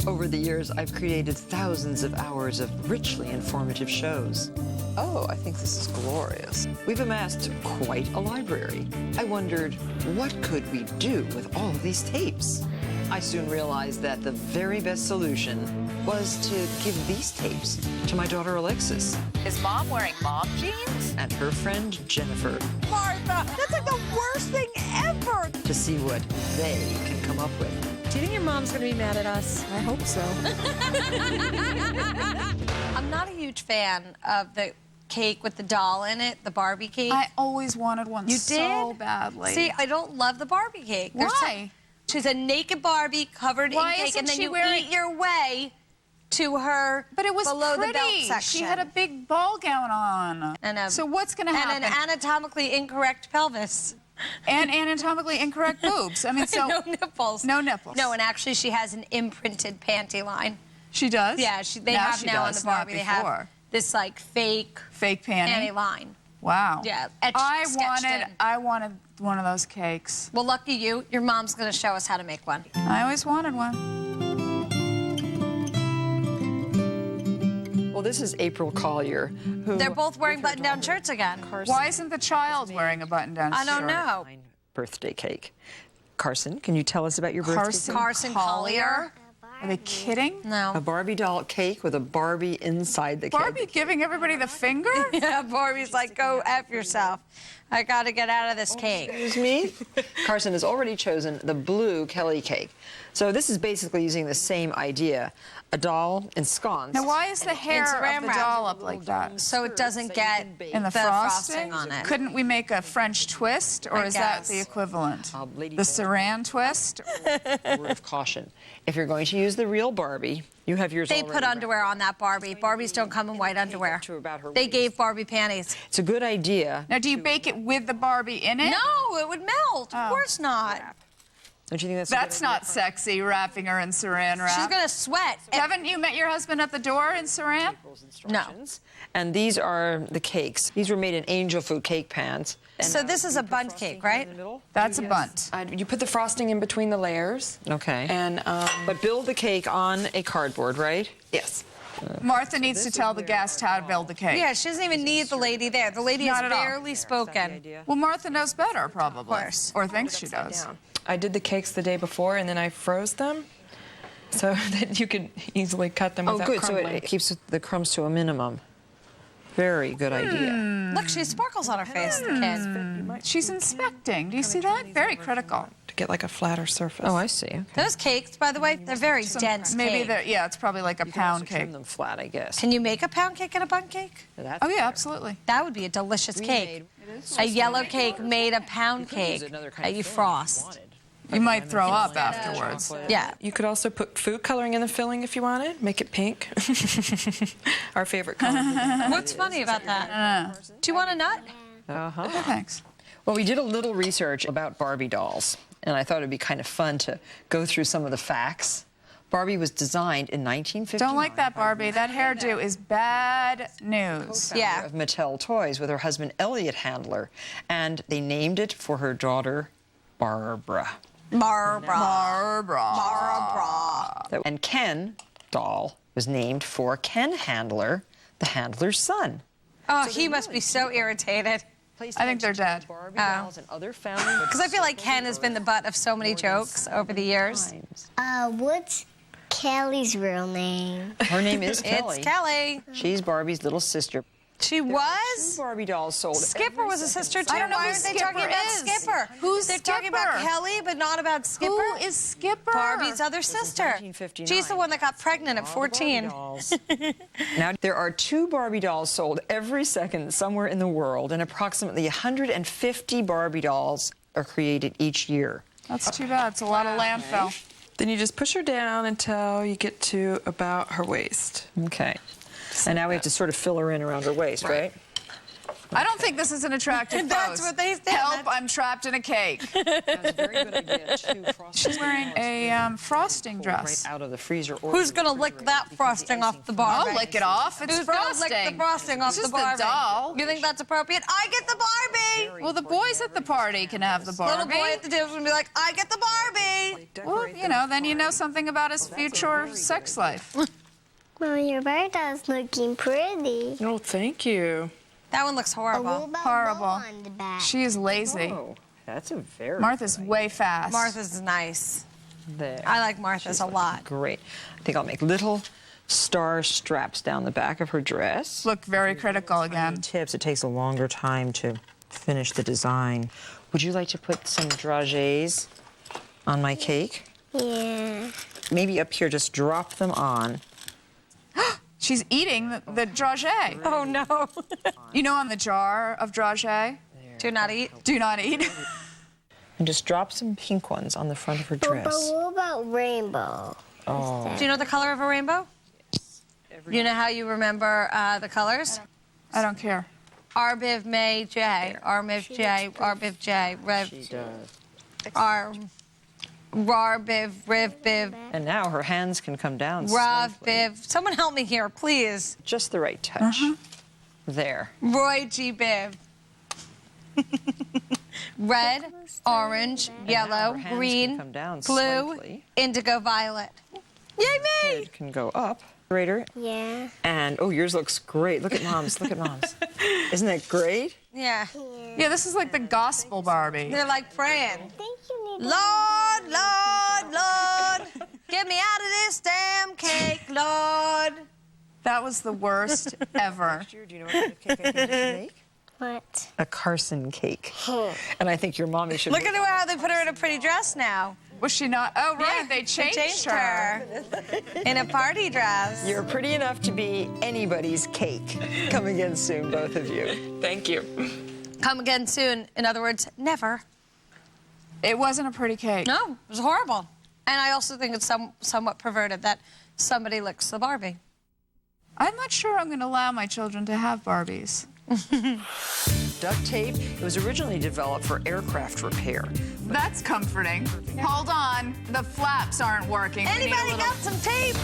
Over the years, I've created thousands of hours of richly informative shows. Oh, I think this is glorious. We've amassed quite a library. I wondered, what could we do with all of these tapes? I soon realized that the very best solution was to give these tapes to my daughter Alexis Is Mom wearing mom jeans? and her friend Jennifer Martha, that's like the worst thing ever. to see what they can come up with. Do you think your mom's gonna be mad at us? I hope so. I'm not a huge fan of the cake with the doll in it, the Barbie cake. I always wanted one You so did? badly. See, I don't love the Barbie cake. Why? She's a naked Barbie covered Why in cake, isn't and then she you wearing- eat your way to her But it was below pretty. the belt section. She had a big ball gown on. And so what's going to happen? And an anatomically incorrect pelvis. And anatomically incorrect boobs. I mean, so no nipples. No nipples. No, and actually she has an imprinted panty line. She does. Yeah, they have she now on does, the Barbie. not They have before. this like fake panty line. Wow. Yeah, I sketched in. wanted one of those cakes. Well, lucky you. Your mom's going to show us how to make one. I always wanted one. Well, this is April Collier, who... They're both wearing button-down shirts again. Why isn't the child wearing a button-down shirt? I don't know. birthday cake. Carson, can you tell us about your birthday cake? Carson Collier. Are they kidding? No. A Barbie doll cake with a Barbie inside the cake. Barbie giving everybody the finger? Yeah, Barbie's like, go F yourself. I got to get out of this cake. Excuse me? Carson has already chosen the blue Kelly cake. So this is basically using the same idea. A doll ensconced. Now, why is the hair of the doll up like that? So it doesn't get In the frosting on it. Couldn't we make a French twist, or I is that guess. the equivalent? lady The saran twist? Word of caution. If you're going to use the real Barbie, you have yours They already put wrapped. underwear on that Barbie. Barbies don't come in white underwear. They gave Barbie panties. It's a good idea. Now, do you bake it with the Barbie in it? No, it would melt. Of course not. Don't you think that's a good That's not sexy, wrapping her in saran wrap. She's going to sweat. Haven't you met your husband at the door in saran? No. And these are the cakes. These were made in angel food cake pans. So this is a bundt cake, right? That's a bunt. You put the frosting in between the layers. Okay. And, But build the cake on a cardboard, right? yes. Martha needs to tell the guest how to build the cake. Yeah, she doesn't even need the lady there. The lady has Not at all. barely spoken. Well, Martha knows better, probably. Of course. Or thinks she does. I did the cakes the day before, and then I froze them so that you could easily cut them Oh, without good. So crumbling. it keeps the crumbs to a minimum. Very good idea. Look, she has sparkles on her face, the kid. She's inspecting. Do you see that? Very critical. To get like a flatter surface. Oh, I see. Okay. Those cakes, by the way, they're very dense Maybe cake. they're, yeah, it's probably like a You can also pound trim cake. them flat, I guess. Can you make a pound cake and a bundt cake? That's Oh, yeah, better. absolutely. That would be a delicious cake. A yellow cake made a pound cake that you frost. You might throw up afterwards. Yeah. You could also put food coloring in the filling if you wanted. Make it pink. Our favorite color. What's funny about that? Do you want a nut? Uh-huh. Oh, thanks. Well, we did a little research about Barbie dolls, and I thought it'd be kind of fun to go through some of the facts. Barbie was designed in 1959. Don't like that, Barbie. That hairdo is bad news. Yeah. Of Mattel Toys with her husband Elliot Handler, and they named it for her daughter Barbara. Barbara. And Ken doll was named for Ken Handler, the handler's son. Oh, he must be so irritated. I think they're dead. Barbie dolls and other family. Because I feel like Ken has been the butt of so many jokes over the years. What's Kelly's real name? Her name is Kelly. It's Kelly. She's Barbie's little sister. She was? Barbie dolls sold. Skipper was a sister, too. I don't know Why who aren't they Skipper talking about is. Skipper? Who's They're talking about Skipper? Kelly, but not about Skipper. Who is Skipper? Barbie's other sister. 1959. She's the one that got pregnant at 14. Now, there are 2 Barbie dolls sold every second somewhere in the world, and approximately 150 Barbie dolls are created each year. That's too bad. It's a lot of landfill. Then you just push her down until you get to about her waist. Okay. And now we have to sort of fill her in around her waist, right? I don't think this is an attractive That's pose. what they said. Help, I'm trapped in a cake. That's a very good idea, too. She's wearing a frosting dress. Right out of the freezer. Or Who's going to lick that frosting off the Barbie? I'll lick it off. It's Who's going to frosting. lick the frosting off It's the just Barbie? a doll. You think that's appropriate? I get the Barbie! Well, the boys at the party can have the Barbie. Little boy at the table will be like, I get the Barbie! Well, you know, then you know something about his future sex life. Well, your Bertha's looking pretty. Oh, thank you. That one looks A little horrible. bit Horrible. on the back. She is lazy. Oh, that's a very Martha's way fast. Martha's is nice. there. I like Martha's a lot. Great. I think I'll make little star straps down the back of her dress. Look very critical again. Tips. It takes a longer time to finish the design. Would you like to put some dragées on my cake? Yeah. Maybe up here, just drop them on. She's eating the dragée. Oh, no. You know, on the jar of dragée, Do not eat. do not eat. And just drop some pink ones on the front of her But dress. what about rainbow? Oh. Do you know the color of a rainbow? You know how you remember the colors? I don't care. Arbiv May J, Arbiv J, Arbiv J, Rev, She does. Ar, Rarbiv, Rivbiv, And now her hands can come down Rav safely. Biv. Someone help me here, please. Just the right touch. There. Roy G Biv. Red, orange, yellow, her hands can green, come down blue, slightly. indigo, violet. Yay me! Head can go up. Greater. Yeah. And, oh, yours looks great. Look at Mom's. Look at Mom's. Isn't that great? Yeah, Yeah, this is like the gospel Barbie. they're like praying. I think you need Lord, Lord, Lord, get me out of this damn cake, Lord. That was the worst ever. Do you know what kind of cake I think you should make? what? A Carson cake. And I think your mommy should Look at how they put her in a pretty dress now. Was she not? Oh, right, Yeah, they changed her. in a party dress. You're pretty enough to be anybody's cake. Come again soon, both of you. Thank you. Come again soon. In other words, never. It wasn't a pretty cake. No, it was horrible. And I also think it's somewhat perverted that somebody licks the Barbie. I'm not sure I'm going to allow my children to have Barbies. Duct tape, it was originally developed for aircraft repair. That's comforting. Hold on, the flaps aren't working. We need a Anybody little- got some tape?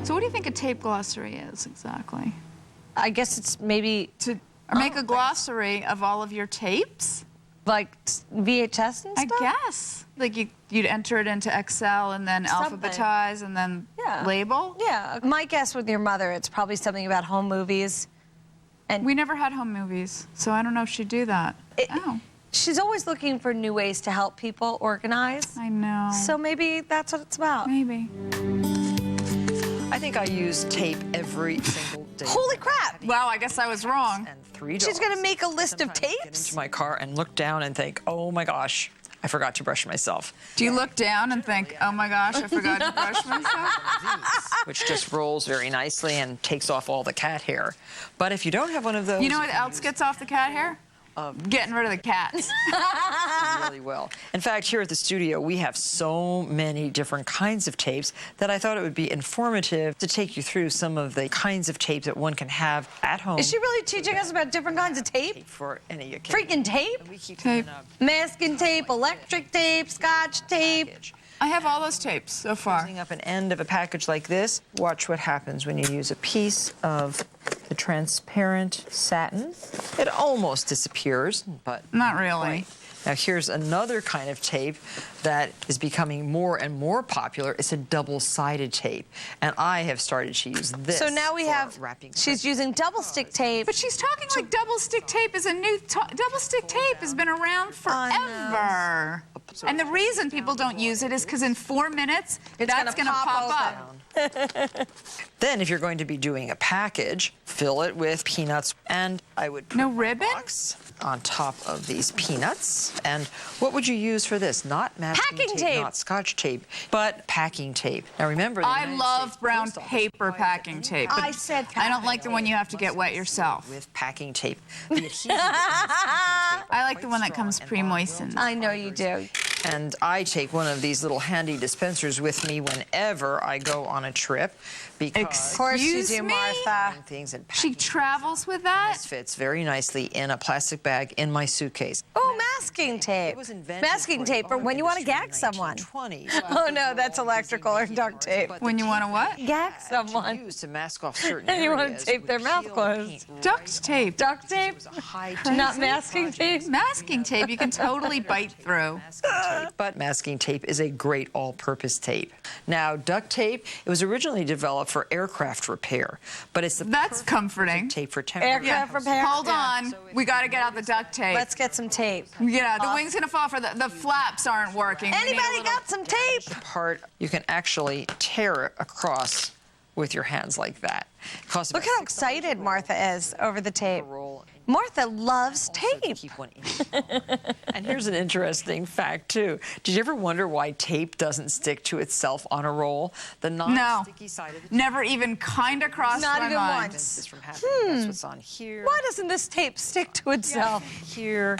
So what do you think a tape glossary is exactly? I guess it's maybe To make a glossary of all of your tapes? like VHS and I stuff? guess. Like you'd enter it into Excel and then Something. alphabetize and then Yeah. label? Yeah. My guess with your mother, it's probably something about home movies. We never had home movies, so I don't know if she'd do that. Oh, She's always looking for new ways to help people organize. I know. So maybe that's what it's about. Maybe. I think I use tape every single day. Holy crap! Wow, I guess I was wrong. And 3 She's gonna dogs. make a list of Sometimes I get tapes? into my car and look down and think, oh my gosh, I forgot to brush myself. Do you look down and think, oh my gosh, I forgot to brush myself? Which just rolls very nicely and takes off all the cat hair. But if you don't have one of those, You know what else gets off the cat hair? Getting rid of the cats. really well. In fact, here at the studio, we have so many different kinds of tapes that I thought it would be informative to take you through some of the kinds of tape that one can have at home. Is she really teaching us about different kinds of tape? For any occasion. Freaking tape? We keep Tape. them Masking tape, electric tape, scotch tape. I have all those tapes so far. Using up an end of a package like this, watch what happens when you use a piece of the transparent satin. It almost disappears, but Not really. Now here's another kind of tape that is becoming more and more popular. It's a double-sided tape, and I have started to use this. So now we for have, wrapping. she's using double stick tape. But she's talking like double stick tape is a new... double stick tape has been around forever. And the reason people don't use it is because in 4 minutes, It's that's gonna going to pop pop up. Then, if you're going to be doing a package, fill it with peanuts, and I would put No a ribbon? box on top of these peanuts. And what would you use for this? Not masking Packing tape. not scotch tape, but packing tape. Now remember, the I United love States brown Post Office paper requires packing that tape. I said I don't like the one you have to get wet yourself. with packing tape. The adhesive in this packing tape I like the quite one that strong comes and pre-moistened. I know you do. And I take one of these little handy dispensers with me whenever I go on a trip because Of course you Excuse do, me? Martha. things and She travels with that? This fits very nicely in a plastic bag in my suitcase. Oh, masking tape. It was invented Masking for the tape for when you want to gag someone. 1920s. Oh, no, that's electrical or duct tape. When you want to what? Gag someone. Used to mask off certain And you want to areas tape would their mouth peel closed. paint. Duct tape. Duct tape? It was a high Not masking tape? Masking tape you can totally bite through. tape, but masking tape is a great all-purpose tape. Now, duct tape, it was originally developed for aircraft repair, but it's the That's perfect comforting. tape for temporary Aircraft house. repair? Hold on. We got to get out the duct tape. Let's get some tape. Yeah, the wing's going to fall for the flaps aren't working. We need a Anybody little- got some tape? Part you can actually tear it across with your hands like that. It costs Look about how excited Martha is over the tape. $6 a roll. Martha loves Also to tape. keep one in. And here's an interesting fact too. Did you ever wonder why tape doesn't stick to itself on a roll? The No. non-sticky side of the tape Never even kind of crossed Not my even mind. once. prevents this from happening. That's what's on here. Why doesn't this tape stick to itself? Here.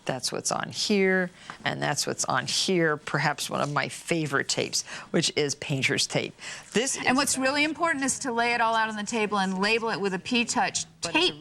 That's what's on here, and that's what's on here. Perhaps one of my favorite tapes, which is painter's tape. This And what's really important is to lay it all out on the table and label it with a P-Touch tape.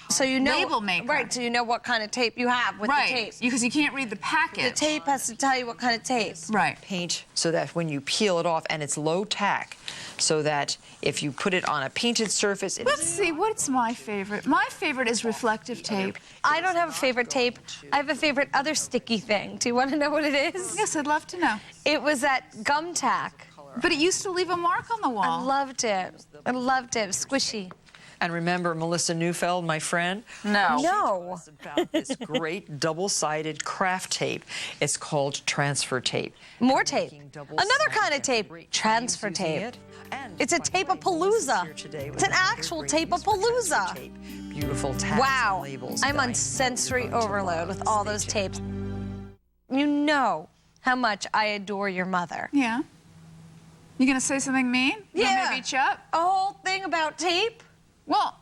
So you know, Label maker. right? So you know what kind of tape you have with the tape. Right, because you can't read the The packet. tape has to tell you what kind of tape. Right. paint so that when you peel it off, and it's low tack, so that if you put it on a painted surface, Let's see, what's my favorite? My favorite is reflective tape. I don't have a favorite tape. I have a favorite other sticky thing. Do you want to know what it is? Yes, I'd love to know. It was that gum tack. But it used to leave a mark on the I wall. loved it. I loved it. It was squishy. And remember Melissa Neufeld, my friend? No. No. About this great double-sided craft tape. It's called transfer tape. More tape. Making double Another sided kind of tape. great Transfer using tape. it. And It's a by the way, tape-a-palooza. Melissa's here today with It's an another actual great tape-a-palooza. use for transfer tape. Beautiful tags Wow. and labels. I'm that on I sensory know you're going to overload love. with all those tapes. You know how much I adore your mother. Yeah. You gonna say something mean? You want me to beat you up? A whole thing about tape? Well,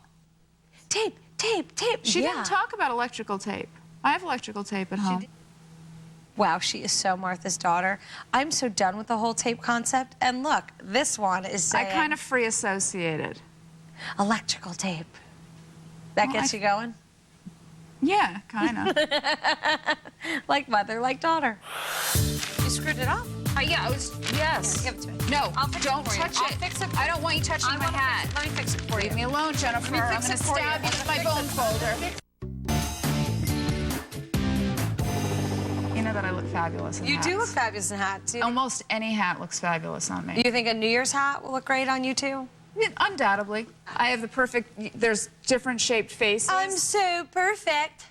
Tape, tape, tape. she Yeah. didn't talk about electrical tape. I have electrical tape at home. Wow, she is so Martha's daughter. I'm so done with the whole tape concept. And look, this one is I saying kind of free associated. electrical tape. That Well, gets you going? Yeah, kind of. Like mother, like daughter. You screwed it up? Yeah, yes. Give it to me. No, I'll fix it don't for you. touch I'll it. fix it for I don't want you touching my hat. Let me fix it for Leave you. me alone, Jennifer. Let me I'm fix going it to for you. stab you with my bone folder. You know that I look fabulous in You hats. do look fabulous in hats. You, Almost any hat looks fabulous on me. you think a New Year's hat will look great on you too? Yeah, undoubtedly. I have the perfect, there's different shaped faces. I'm so perfect.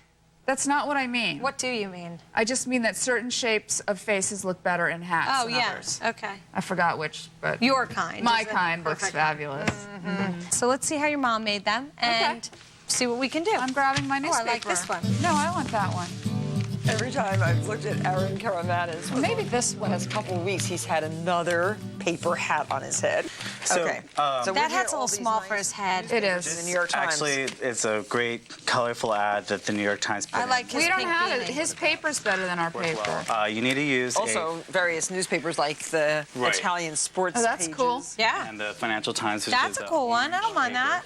That's not what I mean. What do you mean? I just mean that certain shapes of faces look better in hats Oh, than yeah. others. Okay. I forgot which, but Your kind. my is it? kind looks Perfect. fabulous. So let's see how your mom made them and see what we can do. I'm grabbing my Oh, I newspaper. like this one. No, I want that one. Every time I've looked at Aaron Karamanis, maybe this one has a couple of weeks, he's had another paper hat on his head. So, okay. So That we hat's hear a little all these small nice for his head. It The is. New York Times. Actually, it's a great, colorful ad that the New York Times put I in. like his We don't pink have it. beanie. His paper's better than our paper. You need to use Also, various newspapers like the Right. Italian sports Oh, that's pages, cool. Yeah. and the Financial Times. Which That's is a cool one. I don't mind that.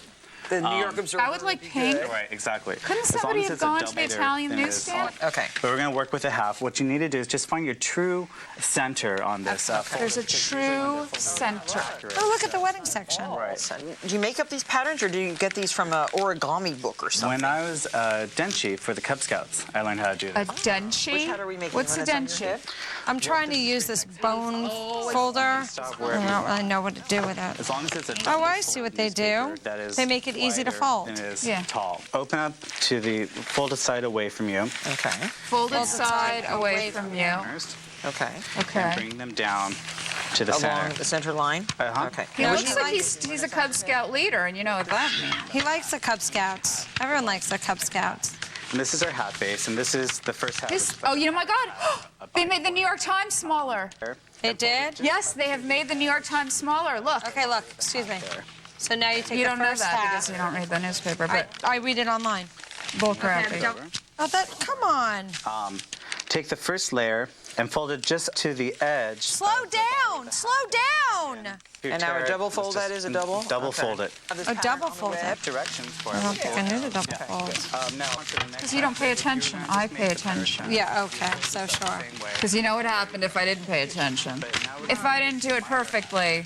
the New York Observer. I would like would be pink. good. Right, exactly. Couldn't As long somebody as have it's a gone to the double-layer, Italian then it is newsstand? fine. Okay. But we're going to work with a half. What you need to do is just find your true center on this. There's a true center. Oh, look at the wedding section. Right. So, do you make up these patterns, or do you get these from an origami book or something? When I was a denchi for the Cub Scouts, I learned how to do A this. denchi? Which hat are we making? What's a When it's on your denchi? hip? I'm trying to use this bone folder. I don't really know what to do with it. As long as it's a Oh, I see what they do. newspaper that is They make it easy to wider fold. than it is Yeah. tall. Open up to the folded side away from you. Okay. Folded side away from you. First, Okay. Okay. and bring them down to the Along center. the center line. Uh-huh. Okay. He No, looks he like likes- he's a Cub Scout leader, and you know what that means. He likes the Cub Scouts. Everyone likes the Cub Scouts. And this is our hat base, and this is the first hat. This, oh, you know, my God, they made the New York Times smaller. They did? Yes, they have made the New York Times smaller. Look. Okay, look, excuse me. So now you take You the don't know first that half. because you don't read the newspaper, but I read it online. bullcrap. Oh, that, come on. take the first layer and fold it just to the edge. Slow down! Slow down! And now a double fold, that is a double? Double Okay. fold it. A double fold it. Directions for I don't think I knew the double fold. Now, on to the next Because you don't pay attention. I pay attention. Yeah, okay, so sure. Because you know what happened if I didn't pay attention. If I didn't do it perfectly,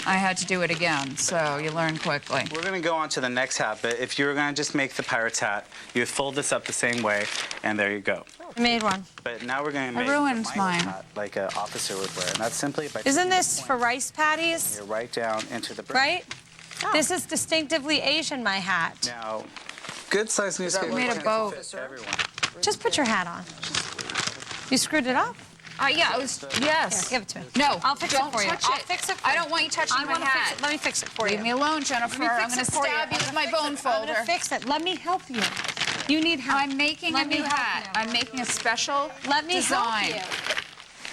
I had to do it again. So you learn quickly. We're going to go on to the next hat, but if you were going to just make the pirate's hat, you would fold this up the same way, and there you go. I made one. But now we're going to make ruined the mine. hat like an officer would wear, and that's simply by Isn't taking the this point for rice patties? here right down into the brim. Right? This is distinctively Asian, my hat. Now, good size newspaper. made a can't boat. fit everyone. Just put your hat on. You screwed it up? Yeah, it was, yes. Here, give it to me. No, I'll fix don't it for you. touch I'll it. fix it for I you. don't want you touching I my want to hat. fix it. Let me fix it for Leave you. me alone, Jennifer. Let me I'm fix going it to for you. stab you with my bone I'm folder. going to fix it. Let me help you. You need help. I'm making Let a me new help hat. you. I'm making a special Let me design. help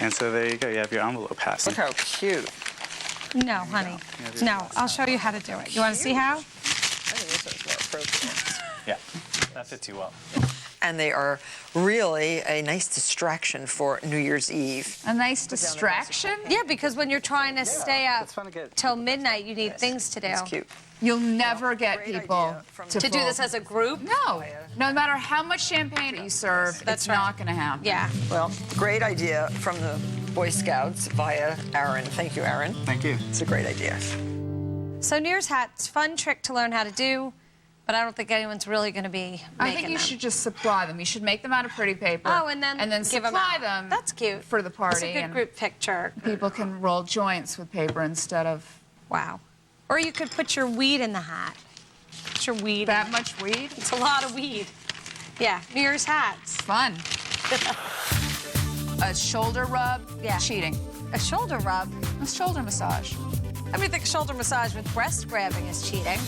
And so there you go. You have your envelope hat. Look how cute. you. No, honey. No, I'll show you how to do it. You want to see how? I think this one's more appropriate. Yeah, that fits you well. And they are really a nice distraction for New Year's Eve. A nice distraction? Yeah, because when you're trying to stay up It's fun to get. till midnight, you need things to do. It's cute. You'll never get people To do this as a group? No. No matter how much champagne you serve, That's it's right. not going to happen. Yeah. Well, great idea from the Boy Scouts via Aaron. Thank you, Aaron. Thank you. It's a great idea. So New Year's hat's fun trick to learn how to do, but I don't think anyone's really going to be making I think you them. should just supply them. You should make them out of pretty paper. Oh, and then give supply them out. them. That's cute. For the party. It's a good and group picture. people can roll joints with paper instead of Wow. Or you could put your weed in the hat. Put your weed. that much weed. It's a lot of weed. Yeah, New Year's hats. Fun. A shoulder rub, Yeah. cheating. A shoulder rub. A shoulder massage. I mean, think shoulder massage with breast grabbing is cheating.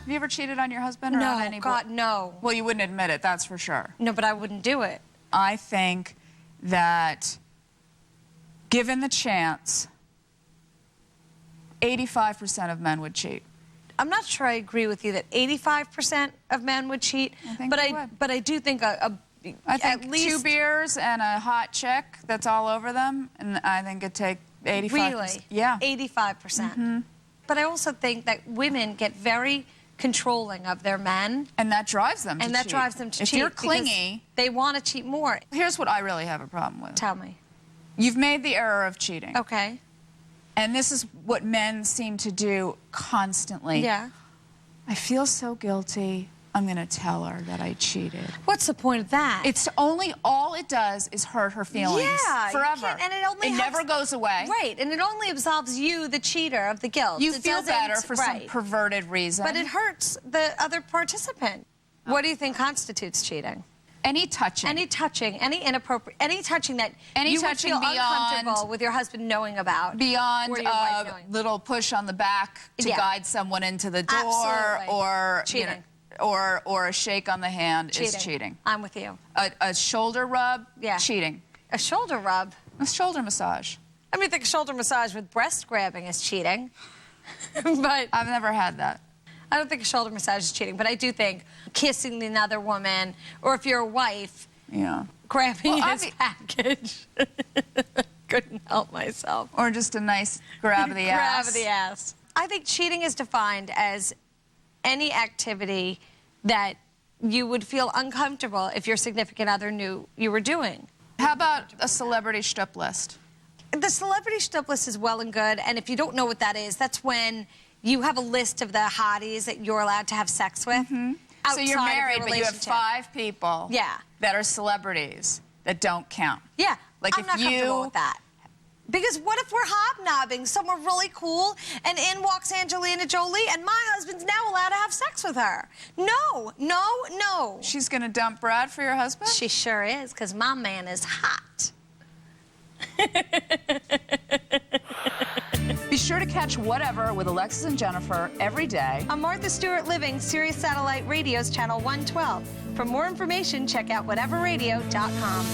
Have you ever cheated on your husband or on No, anybody? God, no. Well, you wouldn't admit it, that's for sure. No, but I wouldn't do it. I think that given the chance, 85% of men would cheat. I'm not sure I agree with you that 85% of men would cheat, I think but they would. but I do think I think at least 2 beers and a hot chick that's all over them, and I think it'd take 85%. really, Yeah. 85%. But I also think that women get very controlling of their men, And that drives them to and that cheat. drives them to if cheat. you're because clingy, they want to cheat more. here's what I really have a problem with. Tell me. You've made the error of cheating. Okay. And this is what men seem to do constantly. Yeah. I feel so guilty. I'm going to tell her that I cheated. What's the point of that? It's only, all it does is hurt her feelings. Yeah, you forever. can't- and it only never helps- goes away. Right, and it only absolves you, the cheater, of the guilt. You It feel doesn't- better for some right. perverted reason. But it hurts the other participant. What do you think constitutes cheating? Any touching. Any touching, any inappropriate, any touching that Any you would touching feel beyond- uncomfortable with your husband knowing about. Beyond or your wife a knowing. little push on the back to Yeah. guide someone into the door, Absolutely. or Cheating. or a shake on the hand is cheating. I'm with you. A shoulder rub, Yeah. cheating. A shoulder rub. A shoulder massage. I mean, I think a shoulder massage with breast grabbing is cheating. But I've never had that. I don't think a shoulder massage is cheating, but I do think kissing another woman, or if you're a wife, Yeah. grabbing Well, his package. Couldn't help myself. Or just a nice grab of the Grab ass. of the ass. I think cheating is defined as any activity that you would feel uncomfortable if your significant other knew you were doing. How about a celebrity shtup list? The celebrity shtup list is well and good, and if you don't know what that is, that's when you have a list of the hotties that you're allowed to have sex with. So you're outside of married, your but you have relationship. 5 people Yeah. that are celebrities that don't count. Yeah, Like I'm if not comfortable you- with that. Because what if we're hobnobbing somewhere really cool and in walks Angelina Jolie and my husband's now allowed to have sex with her? No, no, no. She's going to dump Brad for your husband? She sure is, because my man is hot. Be sure to catch Whatever with Alexis and Jennifer every day. On Martha Stewart Living, Sirius Satellite Radio's Channel 112. For more information, check out whateverradio.com.